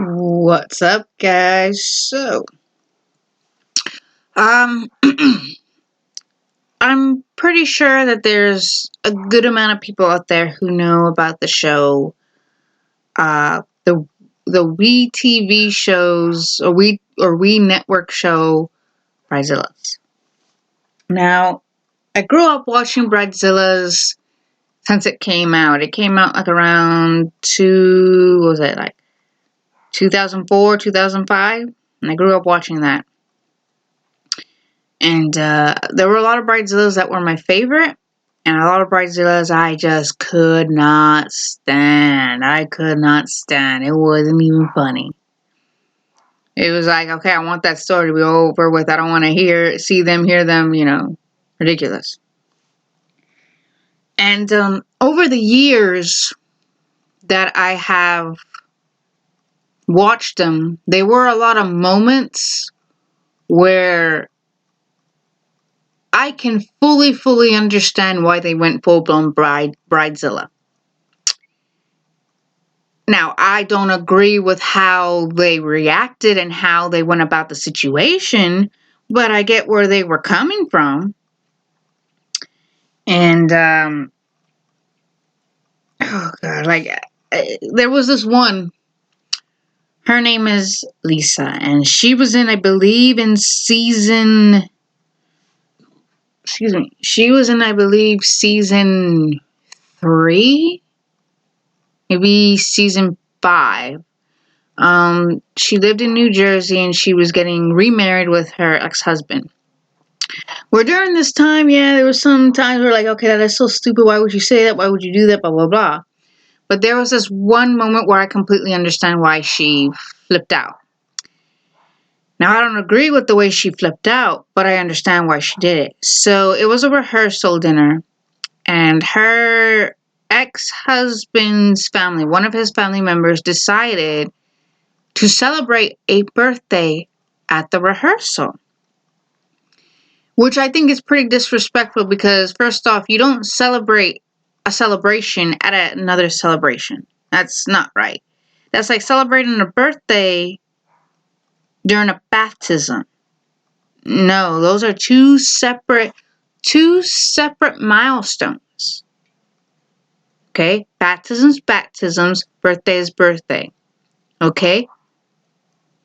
What's up, guys? Um, I'm pretty sure that there's a good amount of people out there who know about the show, uh, the the We TV shows or We Network show, Bridezillas. Now, I grew up watching Bridezillas since it came out. It came out like around what was it, like 2004, 2005, and I grew up watching that. And there were a lot of Bridezillas that were my favorite, and a lot of Bridezillas I just could not stand. I could not stand. It wasn't even funny. It was like, okay, I want that story to be over with. I don't want to see them, hear them, ridiculous. And over the years that I have watched them, there were a lot of moments where I can fully understand why they went full-blown Bridezilla. Now, I don't agree with how they reacted and how they went about the situation, but I get where they were coming from. And, oh God, there was this one, her name is Lisa, and she was in, I believe, she was in, I believe, season 3, maybe season 5. She lived in New Jersey and she was getting remarried with her ex-husband. Well, during this time, yeah, there was some times where like, okay, that is so stupid. Why would you say that? Why would you do that? Blah, blah, blah. But there was this one moment where I completely understand why she flipped out. Now, I don't agree with the way she flipped out, but I understand why she did it. So it was a rehearsal dinner, and her ex-husband's family, one of his family members, decided to celebrate a birthday at the rehearsal, which I think is pretty disrespectful because, first off, you don't celebrate a celebration at another celebration. That's not right. That's like celebrating a birthday during a baptism. No, those are two separate milestones. Okay? Baptism's baptisms, birthday is birthday. Okay?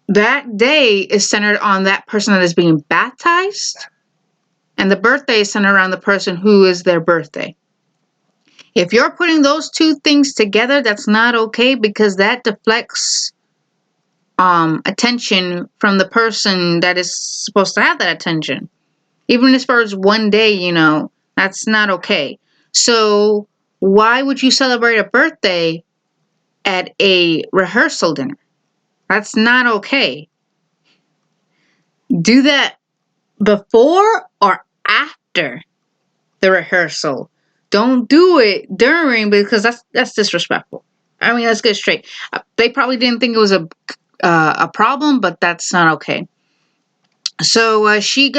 That day is centered on that person that is being baptized, and the birthday is centered around the person who is their birthday. If you're putting those two things together, that's not okay because that deflects attention from the person that is supposed to have that attention. Even as far as one day, that's not okay. So why would you celebrate a birthday at a rehearsal dinner? That's not okay. Do that before or after the rehearsal. Don't do it during because that's disrespectful. I mean, let's get straight. They probably didn't think it was a problem, but that's not okay. So she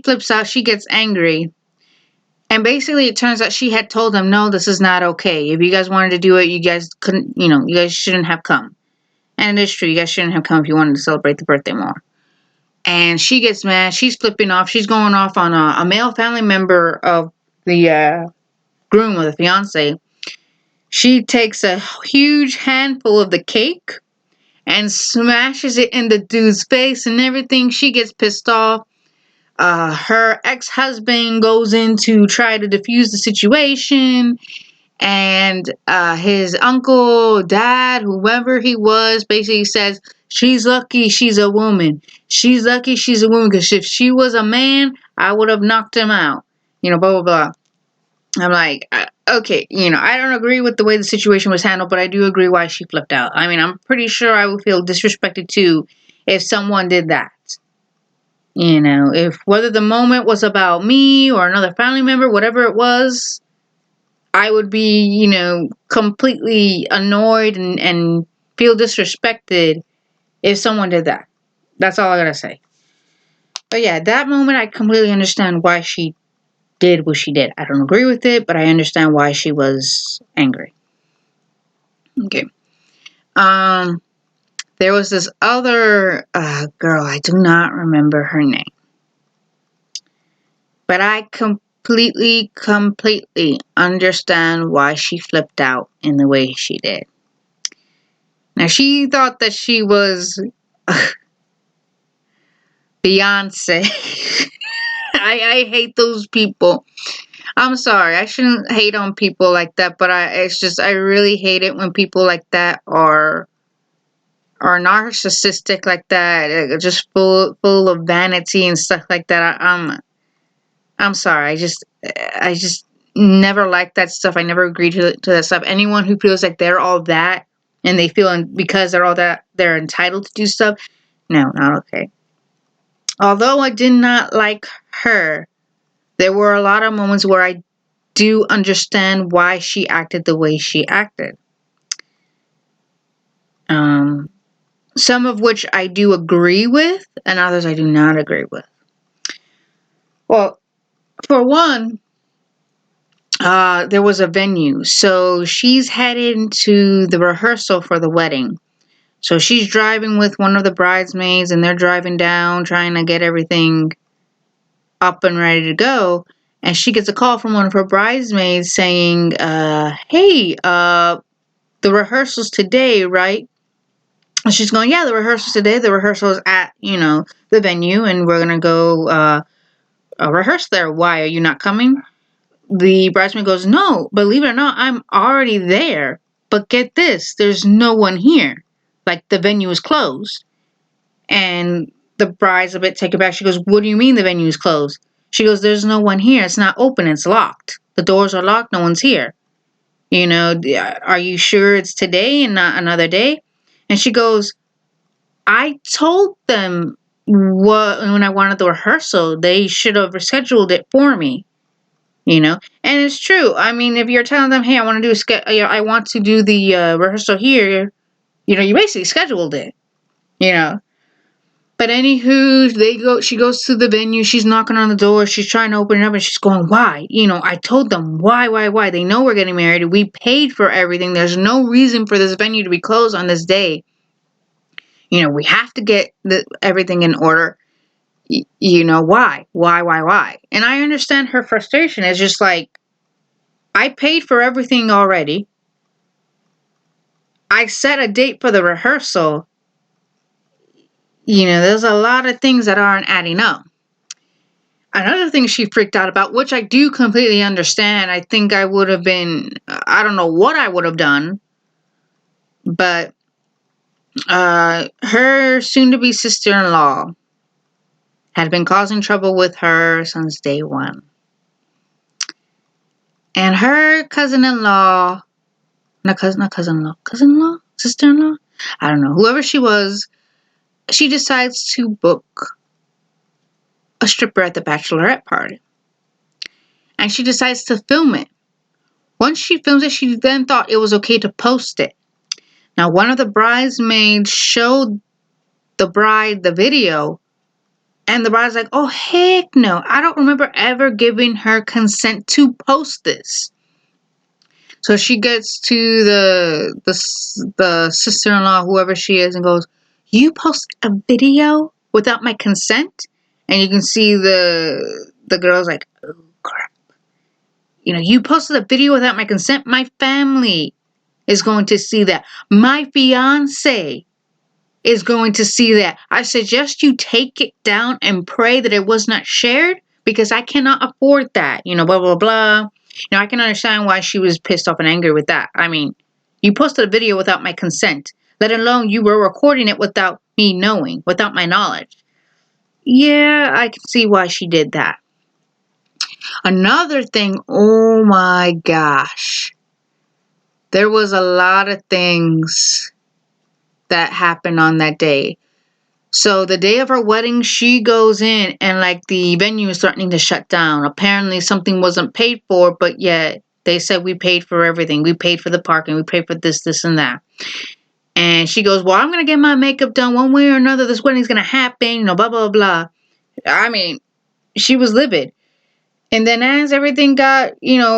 flips out. She gets angry, and basically it turns out she had told them, "No, this is not okay. If you guys wanted to do it, you guys couldn't. You guys shouldn't have come." And it's true. You guys shouldn't have come if you wanted to celebrate the birthday more. And she gets mad. She's flipping off. She's going off on a male family member of the groom or the fiance. She takes a huge handful of the cake and smashes it in the dude's face and everything. She gets pissed off. Her ex-husband goes in to try to defuse the situation, and his uncle, dad, whoever he was, basically says, she's lucky she's a woman. She's lucky she's a woman because if she was a man, I would have knocked him out. Blah, blah, blah. I'm like, okay, I don't agree with the way the situation was handled, but I do agree why she flipped out. I mean, I'm pretty sure I would feel disrespected too if someone did that. If whether the moment was about me or another family member, whatever it was, I would be, completely annoyed and feel disrespected if someone did that. That's all I gotta say. But yeah, that moment I completely understand why she did what she did. I don't agree with it, but I understand why she was angry. Okay. There was this other girl, I do not remember her name. But I completely understand why she flipped out in the way she did. Now, she thought that she was Beyonce. I hate those people. I'm sorry. I shouldn't hate on people like that, but I really hate it when people like that are narcissistic like that, just full of vanity and stuff like that. I'm sorry. I just never liked that stuff. I never agreed to that stuff. Anyone who feels like they're all that and they feel because they're all that they're entitled to do stuff, no, not okay. Although I did not like her, there were a lot of moments where I do understand why she acted the way she acted. Some of which I do agree with, and others I do not agree with. Well, for one, there was a venue. So she's headed to the rehearsal for the wedding. So she's driving with one of the bridesmaids, and they're driving down, trying to get everything up and ready to go. And she gets a call from one of her bridesmaids saying, hey, the rehearsal's today, right? And she's going, yeah, the rehearsal's today. The rehearsal is at, the venue, and we're going to go rehearse there. Why? Are you not coming? The bridesmaid goes, no, believe it or not, I'm already there. But get this, there's no one here. Like, the venue is closed. And the bride's a bit taken back. She goes, what do you mean the venue is closed? She goes, there's no one here. It's not open. It's locked. The doors are locked. No one's here. Are you sure it's today and not another day? And she goes, I told them when I wanted the rehearsal, they should have rescheduled it for me. And it's true. I mean, if you're telling them, hey, I want to do the rehearsal here, you basically scheduled it, But anywho, she goes to the venue, she's knocking on the door, she's trying to open it up, and she's going, why? I told them, why? They know we're getting married. We paid for everything. There's no reason for this venue to be closed on this day. We have to get everything in order. Why? And I understand her frustration. It's just like, I paid for everything already. I set a date for the rehearsal. There's a lot of things that aren't adding up. Another thing she freaked out about, which I do completely understand. I think I would have been, I don't know what I would have done, but her soon-to-be sister-in-law had been causing trouble with her since day one. And her cousin-in-law, sister-in-law? I don't know. Whoever she was, she decides to book a stripper at the bachelorette party. And she decides to film it. Once she films it, she then thought it was okay to post it. Now, one of the bridesmaids showed the bride the video, and the bride's like, oh, heck no. I don't remember ever giving her consent to post this. So she gets to the sister-in-law, whoever she is, and goes, you post a video without my consent? And you can see the girl's like, oh, crap. You posted a video without my consent? My family is going to see that. My fiance is going to see that. I suggest you take it down and pray that it was not shared, because I cannot afford that. Blah, blah, blah. I can understand why she was pissed off and angry with that. I mean, you posted a video without my consent, let alone you were recording it without me knowing, without my knowledge. Yeah, I can see why she did that. Another thing, oh my gosh. There was a lot of things that happened on that day. So the day of her wedding, she goes in and like the venue is threatening to shut down. Apparently something wasn't paid for, but yet they said we paid for everything. We paid for the parking. We paid for this, and that. And she goes, well, I'm going to get my makeup done one way or another. This wedding's going to happen, blah, blah, blah. I mean, she was livid. And then as everything got,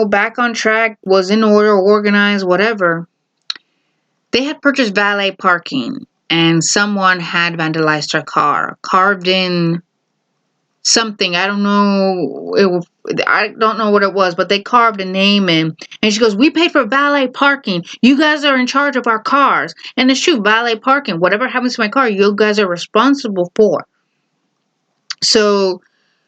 back on track, was in order, organized, whatever, they had purchased valet parking. and someone had vandalized her car, carved in something. I don't know. I don't know what it was, but they carved a name in. And she goes, "We paid for valet parking. You guys are in charge of our cars." And it's true, valet parking. Whatever happens to my car, you guys are responsible for. So,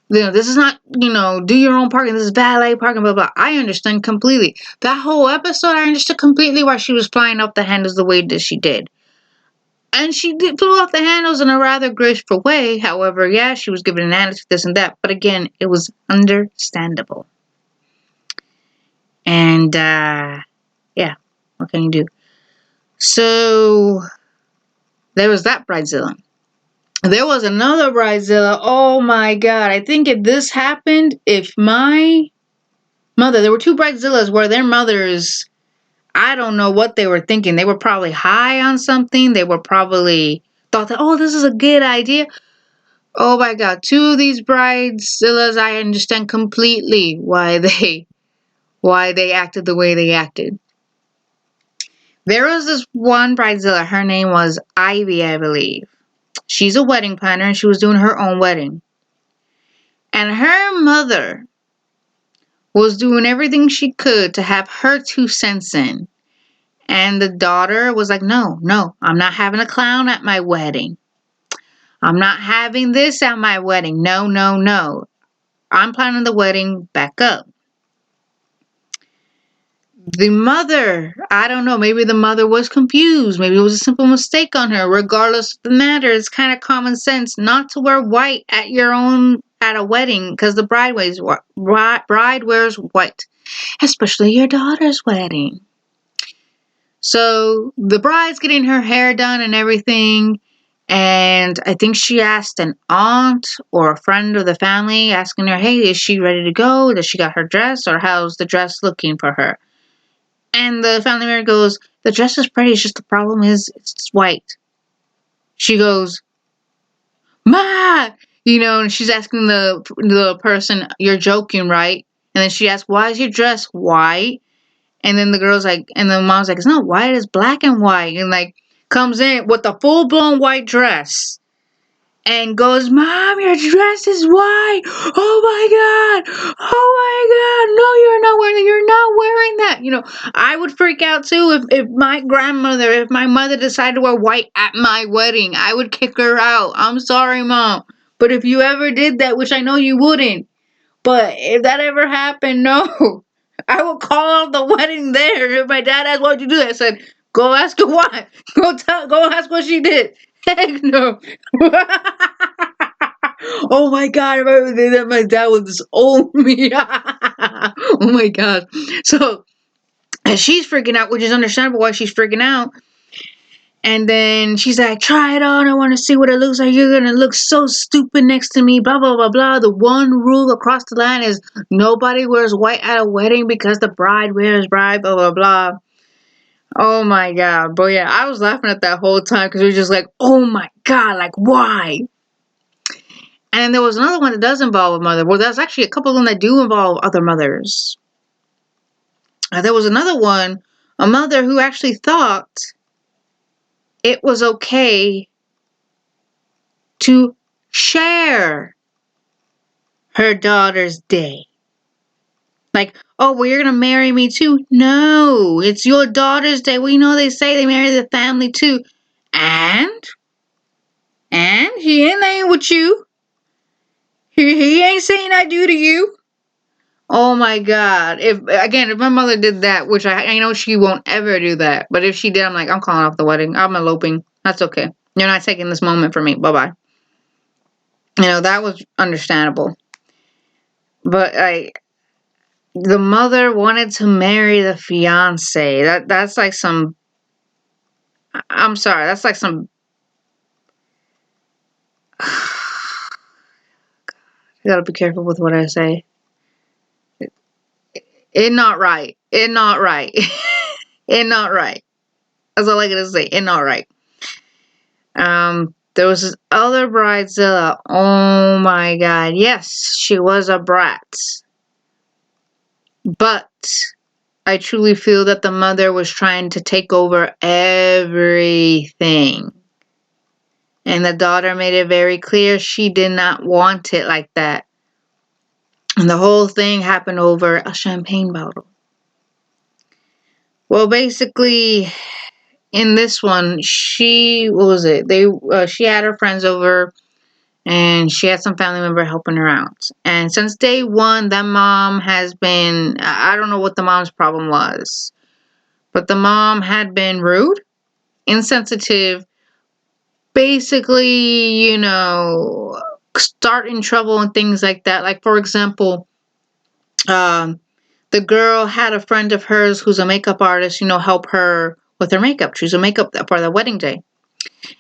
this is not, do your own parking. This is valet parking, blah, blah. I understand completely. That whole episode, I understood completely why she was flying off the handles the way that she did. And she flew off the handles in a rather graceful way. However, yeah, she was given an attitude, this and that. But again, it was understandable. And, yeah, what can you do? So, there was that Bridezilla. There was another Bridezilla. Oh my God. I think if this happened, if my mother, there were two Bridezillas where their mothers, I don't know what they were thinking. They were probably high on something. They were probably thought that, oh, this is a good idea. Oh my God. Two of these Bridezillas, I understand completely why they acted the way they acted. There was this one Bridezilla. Her name was Ivy, I believe. She's a wedding planner and she was doing her own wedding. And her mother was doing everything she could to have her 2 cents in. And the daughter was like, no, I'm not having a clown at my wedding. I'm not having this at my wedding. No. I'm planning the wedding back up. The mother, I don't know, maybe the mother was confused. Maybe it was a simple mistake on her. Regardless of the matter, it's kind of common sense not to wear white at a wedding because the bride wears white, especially your daughter's wedding. So the bride's getting her hair done and everything. And I think she asked an aunt or a friend of the family asking her, hey, is she ready to go? Does she got her dress or how's the dress looking for her? And the family member goes, the dress is pretty. It's just the problem is it's white. She goes, Ma! And she's asking the person, you're joking, right? And then she asks, why is your dress white? And then the mom's like, it's not white, it's black and white. And comes in with a full-blown white dress. And goes, Mom, your dress is white. Oh my God. No, you're not wearing that. I would freak out too if my mother decided to wear white at my wedding. I would kick her out. I'm sorry, Mom. But if you ever did that, which I know you wouldn't, but if that ever happened, no. I would call off the wedding there. If my dad asked, why'd you do that? I said, go ask her why. Go ask what she did. Heck no. Oh my God, I remember the day that my dad would disown me. Oh my God. So, and she's freaking out, which is understandable why she's freaking out. And then she's like, try it on. I want to see what it looks like. You're going to look so stupid next to me. Blah, blah, blah, blah. The one rule across the land is nobody wears white at a wedding because the bride wears bride, blah, blah, blah. Oh my God. But yeah, I was laughing at that whole time because it was just like, oh my God, why? And then there was another one that does involve a mother. Well, there's actually a couple of them that do involve other mothers. There was another one, a mother who actually thought it was okay to share her daughter's day. Oh, well, you're going to marry me too? No, it's your daughter's day. Well, they say they marry the family too. And he ain't laying with you. He ain't saying I do to you. Oh my God. If my mother did that, which I know she won't ever do that, but if she did, I'm I'm calling off the wedding. I'm eloping. That's okay. You're not taking this moment from me. Bye-bye. That was understandable. But the mother wanted to marry the fiance. That's like some, I'm sorry, that's like some, I gotta be careful with what I say. It not right. It not right. It not right. That's all I gotta say. It not right. There was this other Bridezilla. Oh my God. Yes, she was a brat. But I truly feel that the mother was trying to take over everything. And the daughter made it very clear she did not want it like that. And the whole thing happened over a champagne bottle. Well, basically, in this one, she had her friends over, and she had some family member helping her out. And since day one, that mom has been, I don't know what the mom's problem was, but the mom had been rude, insensitive, basically, starting trouble and things like that. Like, for example, the girl had a friend of hers who's a makeup artist, help her with her makeup. Choose a makeup for the wedding day.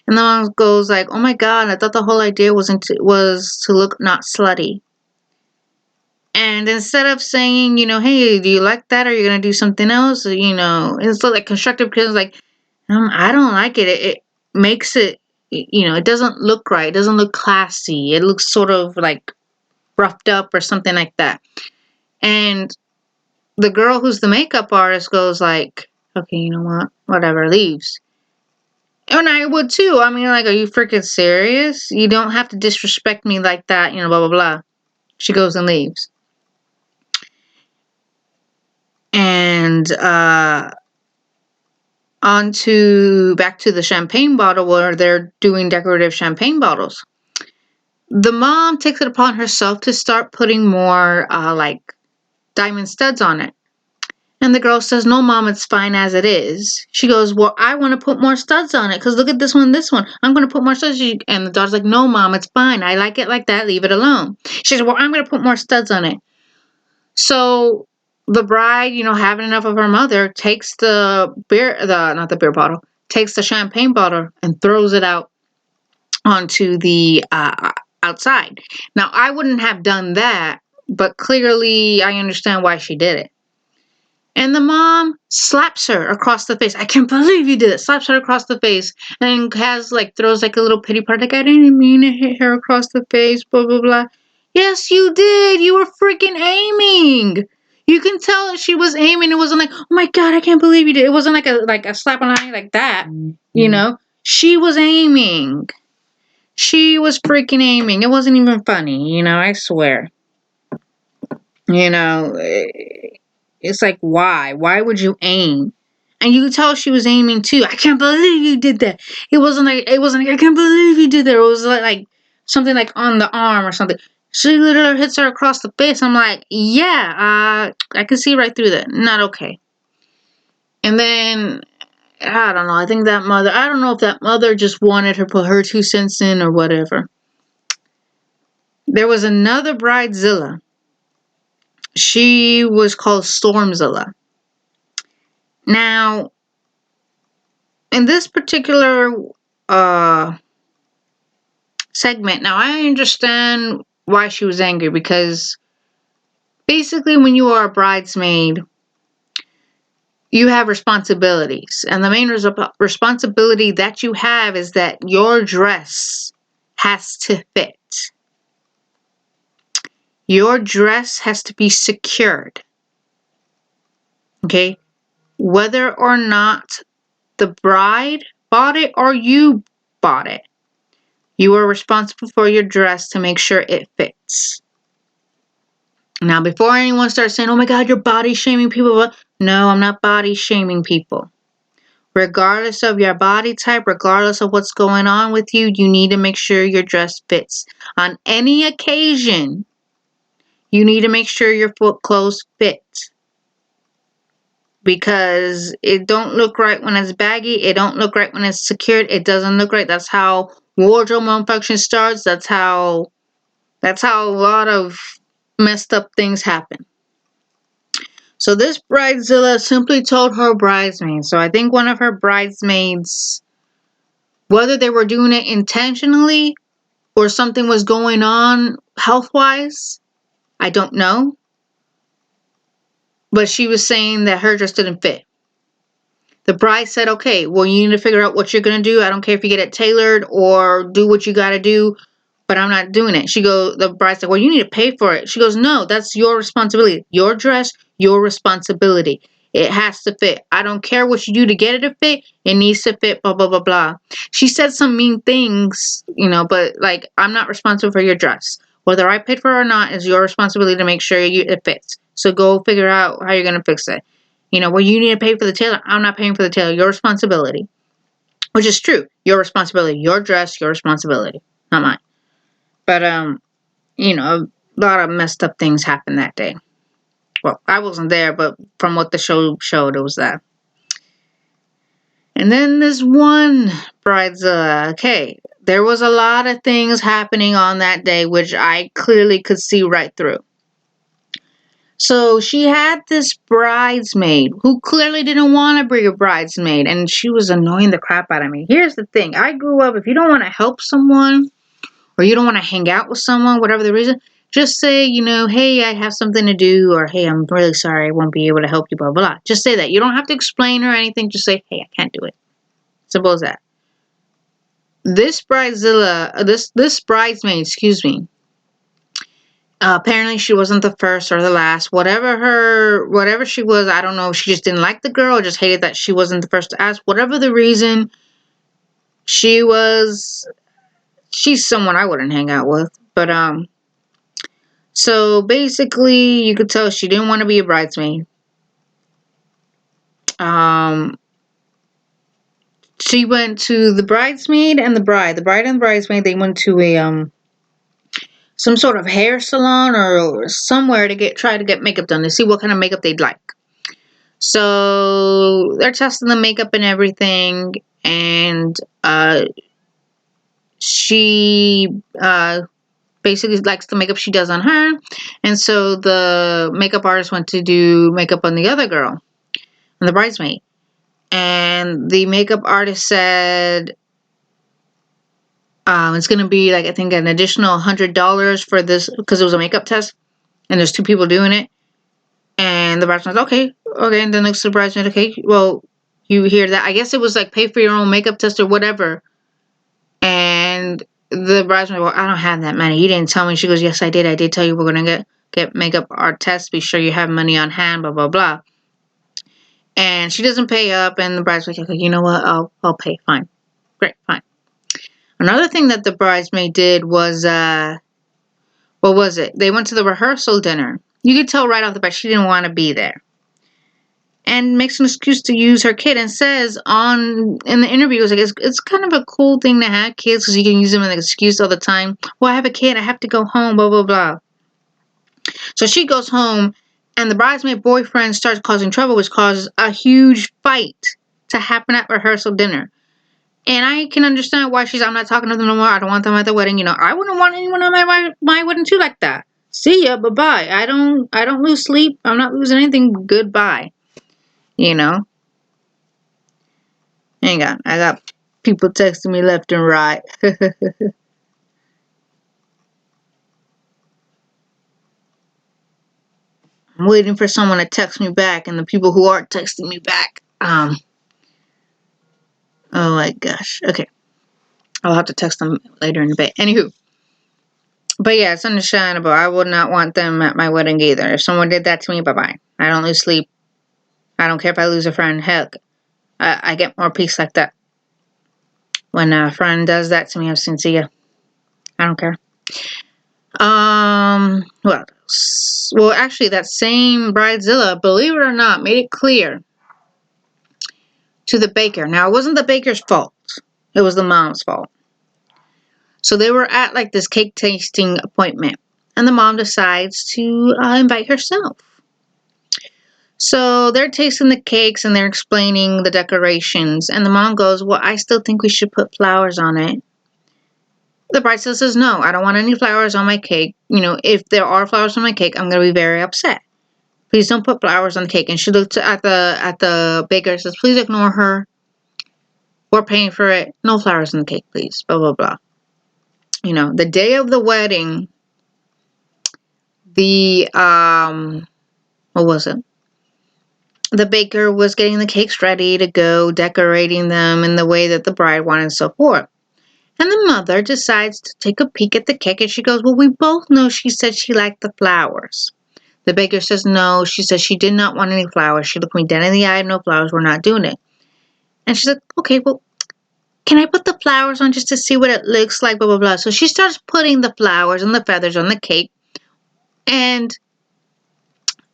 And the mom goes like, "Oh my God, I thought the whole idea was to look not slutty." And instead of saying, "Hey, do you like that? Or are you going to do something else?" It's like constructive because like, I don't like it. It makes it, it doesn't look right. It doesn't look classy. It looks sort of like roughed up or something like that. And the girl who's the makeup artist goes like, "Okay, you know what? Whatever," leaves. And I would too. I mean, like, are you freaking serious? You don't have to disrespect me like that, blah, blah, blah. She goes and leaves. And back to the champagne bottle where they're doing decorative champagne bottles. The mom takes it upon herself to start putting more like diamond studs on it. And the girl says, "No, Mom, it's fine as it is." She goes, "Well, I want to put more studs on it because look at this one, this one. I'm going to put more studs." And the daughter's like, "No, Mom, it's fine. I like it like that. Leave it alone." She says, "Well, I'm going to put more studs on it." So the bride, having enough of her mother, takes not the beer bottle, takes the champagne bottle and throws it out onto the outside. Now, I wouldn't have done that, but clearly I understand why she did it. And the mom slaps her across the face. "I can't believe you did it." Slaps her across the face and throws like a little pity party. Like, "I didn't mean to hit her across the face, blah, blah, blah." Yes, you did. You were freaking aiming. You can tell that she was aiming. It wasn't like, "Oh my God, I can't believe you did." It wasn't like a slap on the eye like that. She was aiming. She was freaking aiming. It wasn't even funny, I swear. It's like, why? Why would you aim? And you could tell she was aiming too. "I can't believe you did that." It wasn't like, "I can't believe you did that." It was like something like on the arm or something. She literally hits her across the face. I'm like, yeah, I can see right through that. Not okay. And then, I don't know. I think I don't know if that mother just wanted her to put her 2 cents in or whatever. There was another Bridezilla. She was called Stormzilla. Now, in this particular segment, now I understand why she was angry, because basically when you are a bridesmaid, you have responsibilities. And the main responsibility that you have is that your dress has to fit. Your dress has to be secured. Okay? Whether or not the bride bought it or you bought it, you are responsible for your dress to make sure it fits. Now, before anyone starts saying, "Oh my God, you're body shaming people," no, I'm not body shaming people. Regardless of your body type, regardless of what's going on with you, you need to make sure your dress fits. On any occasion, you need to make sure your clothes fit. Because it don't look right when it's baggy. It don't look right when it's secured. It doesn't look right. That's how wardrobe malfunction starts. That's how a lot of messed up things happen. So this bridezilla simply told her bridesmaids. So I think one of her bridesmaids, whether they were doing it intentionally or something was going on health-wise, I don't know. But she was saying that her dress didn't fit. The bride said, "Okay, well, you need to figure out what you're going to do. I don't care if you get it tailored or do what you got to do, but I'm not doing it." The bride said, "Well, you need to pay for it." She goes, "No, that's your responsibility. Your dress, your responsibility. It has to fit. I don't care what you do to get it to fit. It needs to fit, blah, blah, blah, blah. She said some mean things, but like, I'm not responsible for your dress. Whether I paid for it or not is your responsibility to make sure it fits. So go figure out how you're going to fix it. Well, you need to pay for the tailor. I'm not paying for the tailor. Your responsibility. Which is true. Your responsibility. Your dress, your responsibility. Not mine. But, a lot of messed up things happened that day. Well, I wasn't there, but from what the show showed, it was that. And then this one Bridezilla. Okay, there was a lot of things happening on that day, which I clearly could see right through. So she had this bridesmaid who clearly didn't want to bring a bridesmaid, and she was annoying the crap out of me. Here's the thing. I grew up, if you don't want to help someone, or you don't want to hang out with someone, whatever the reason, just say, hey, I have something to do, or hey, I'm really sorry, I won't be able to help you, blah, blah, blah. Just say that. You don't have to explain or anything. Just say, hey, I can't do it. Simple as that. This bridezilla, this bridesmaid, excuse me, apparently she wasn't the first or the last. Whatever she was, I don't know. She just didn't like the girl, or just hated that she wasn't the first to ask. Whatever the reason, she's someone I wouldn't hang out with. But, so basically, you could tell she didn't want to be a bridesmaid. She went to the bridesmaid and the bride. The bride and the bridesmaid, they went to a some sort of hair salon or somewhere to try to get makeup done to see what kind of makeup they'd like. So they're testing the makeup and everything, and she basically likes the makeup she does on her, and so the makeup artist went to do makeup on the other girl, on the bridesmaid, and the makeup artist said it's going to be like, I think, an additional $100 for this, because it was a makeup test, and there's 2 people doing it, and the bridesmaid's okay, and then next to the bridesmaid, okay, well, you hear that, I guess it was like pay for your own makeup test or whatever, and the bridesmaid, well, I don't have that money. You didn't tell me. She goes, yes, I did. I did tell you we're going to get makeup art tests. Be sure you have money on hand, blah, blah, blah. And she doesn't pay up, and the bridesmaid's like, you know what? I'll pay. Fine. Great, fine. Another thing that the bridesmaid did was, what was it? They went to the rehearsal dinner. You could tell right off the bat she didn't want to be there. And makes an excuse to use her kid, and says in the interview, it was like, it's kind of a cool thing to have kids because you can use them as an excuse all the time. Well, I have a kid, I have to go home, blah, blah, blah. So she goes home, and the bridesmaid boyfriend starts causing trouble, which causes a huge fight to happen at rehearsal dinner. And I can understand why I'm not talking to them no more. I don't want them at the wedding. I wouldn't want anyone on my wedding too like that. See ya, bye-bye. I don't lose sleep. I'm not losing anything. Goodbye. Hang on. I got people texting me left and right. I'm waiting for someone to text me back, and the people who aren't texting me back, oh my gosh. Okay. I'll have to text them later in the day. Anywho. But yeah, it's understandable. I would not want them at my wedding either. If someone did that to me, bye-bye. I don't lose sleep. I don't care if I lose a friend. Heck, I get more peace like that. When a friend does that to me, I'm saying, see ya. I don't care. What else? Well, actually, that same Bridezilla, believe it or not, made it clear to the baker. Now, it wasn't the baker's fault. It was the mom's fault. So they were at like this cake tasting appointment, and the mom decides to invite herself. So they're tasting the cakes, and they're explaining the decorations, and the mom goes, well, I still think we should put flowers on it. The bride says, no, I don't want any flowers on my cake. If there are flowers on my cake, I'm going to be very upset. Please don't put flowers on the cake. And she looked at the baker and says, please ignore her. We're paying for it. No flowers on the cake, please. Blah, blah, blah. The day of the wedding, what was it? The baker was getting the cakes ready to go, decorating them in the way that the bride wanted and so forth. And the mother decides to take a peek at the cake, and she goes, well, we both know she said she liked the flowers. The baker says no. She says she did not want any flowers. She looked me dead in the eye. No flowers. We're not doing it. And she's like, okay, well, can I put the flowers on just to see what it looks like? Blah, blah, blah. So she starts putting the flowers and the feathers on the cake. And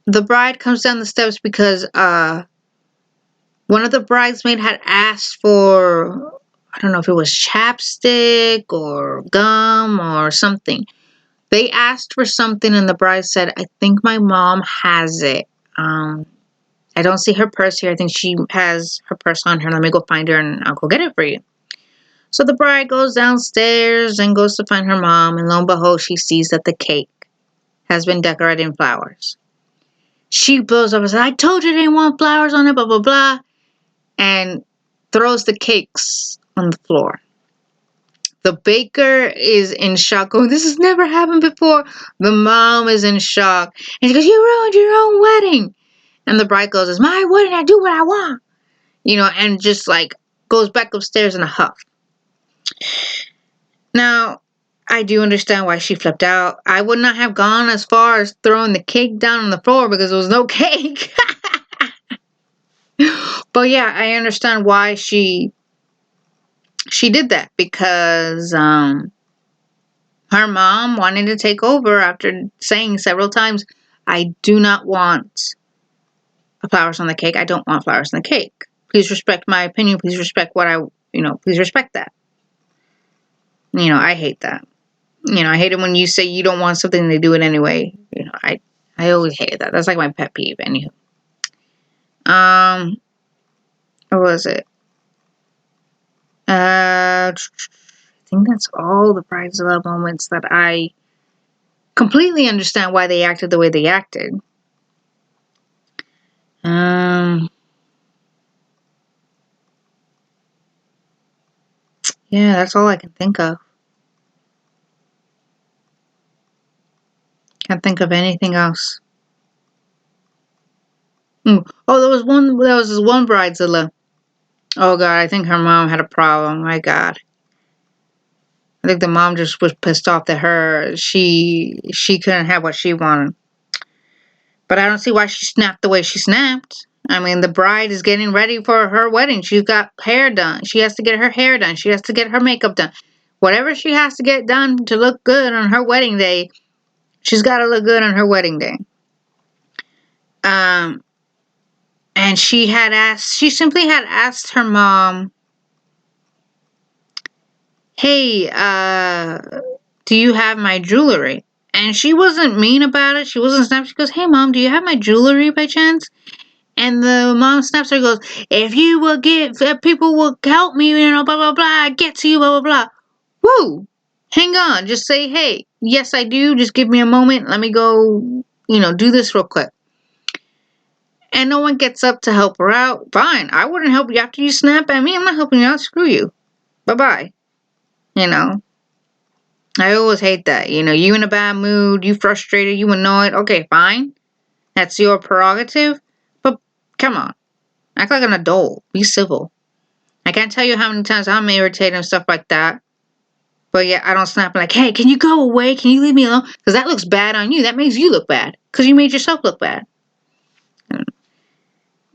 the bride comes down the steps because one of the bridesmaids had asked for, I don't know if it was chapstick or gum or something. They asked for something and the bride said, I think my mom has it. I don't see her purse here. I think she has her purse on her. Let me go find her and I'll go get it for you. So the bride goes downstairs and goes to find her mom. And lo and behold, she sees that the cake has been decorated in flowers. She blows up and says, I told you they didn't want flowers on it, blah, blah, blah. And throws the cakes on the floor. The baker is in shock, going, this has never happened before. The mom is in shock. And she goes, you ruined your own wedding. And the bride goes, it's my wedding, I do what I want. And just like goes back upstairs in a huff. Now, I do understand why she flipped out. I would not have gone as far as throwing the cake down on the floor because there was no cake. But yeah, I understand why she did that because her mom wanted to take over after saying several times, I do not want flowers on the cake. I don't want flowers on the cake. Please respect my opinion. Please respect please respect that. I hate that. I hate it when you say you don't want something and they do it anyway. I always hated that. That's like my pet peeve. Anywho. What was it? I think that's all the Bridezilla moments that I completely understand why they acted the way they acted. Yeah, that's all I can think of. Can't think of anything else. Oh, there was this one Bridezilla. Oh God, I think her mom had a problem. My God. I think the mom just was pissed off that she couldn't have what she wanted. But I don't see why she snapped the way she snapped. I mean, the bride is getting ready for her wedding. She's got hair done. She has to get her hair done. She has to get her makeup done. Whatever she has to get done to look good on her wedding day, she's got to look good on her wedding day. And she simply had asked her mom, hey, do you have my jewelry? And she wasn't mean about it. She wasn't snapped. She goes, hey, Mom, do you have my jewelry by chance? And the mom snaps her and goes, if people will help me, blah, blah, blah, I get to you, blah, blah, blah. Whoa, hang on. Just say, hey, yes, I do. Just give me a moment. Let me go, do this real quick. And no one gets up to help her out. Fine, I wouldn't help you after you snap at me. I'm not helping you out. Screw you. Bye-bye. I always hate that. You in a bad mood, you frustrated, you annoyed. Okay, fine. That's your prerogative. But come on. Act like an adult. Be civil. I can't tell you how many times I'm irritated and stuff like that. But yeah, I don't snap like, hey, can you go away? Can you leave me alone? Because that looks bad on you. That makes you look bad. Because you made yourself look bad.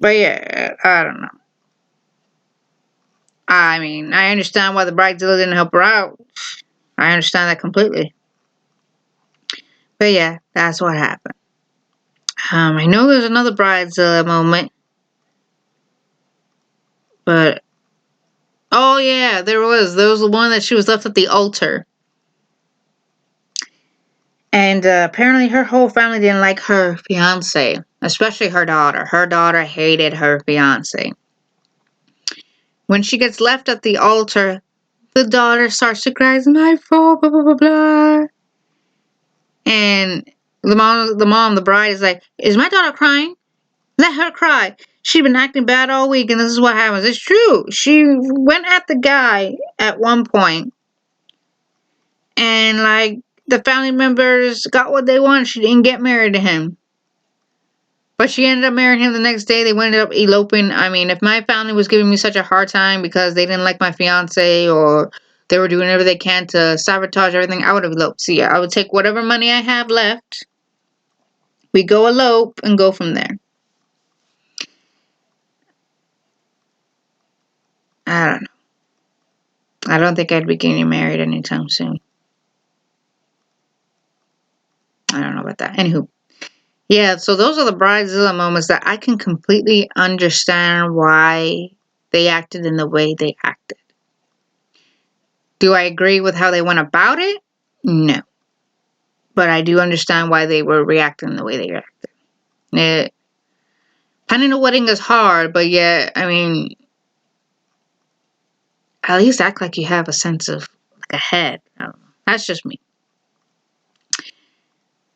But yeah, I don't know. I mean, I understand why the Bridezilla didn't help her out. I understand that completely. But yeah, that's what happened. I know there's another Bridezilla moment. But, oh yeah, there was. There was the one that she was left at the altar. And apparently her whole family didn't like her fiance. Especially her daughter. Her daughter hated her fiance. When she gets left at the altar, the daughter starts to cry, it's my fault, blah, blah, blah, blah. And the bride is like, is my daughter crying? Let her cry. She's been acting bad all week, and this is what happens. It's true. She went at the guy at one point, and like the family members got what they wanted. She didn't get married to him. But she ended up marrying him the next day. They ended up eloping. I mean, if my family was giving me such a hard time because they didn't like my fiance or they were doing everything they can to sabotage everything, I would have eloped. So yeah, I would take whatever money I have left We go elope and go from there. I don't know. I don't think I'd be getting married anytime soon. I don't know about that. Anywho. Yeah, so those are the Bridezilla moments that I can completely understand why they acted in the way they acted. Do I agree with how they went about it? No. But I do understand why they were reacting the way they reacted. Planning a wedding is hard, but yet, I mean, at least act like you have a sense of, like, a head. I don't know. That's just me.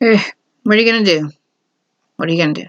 What are you going to do? What are you going to do?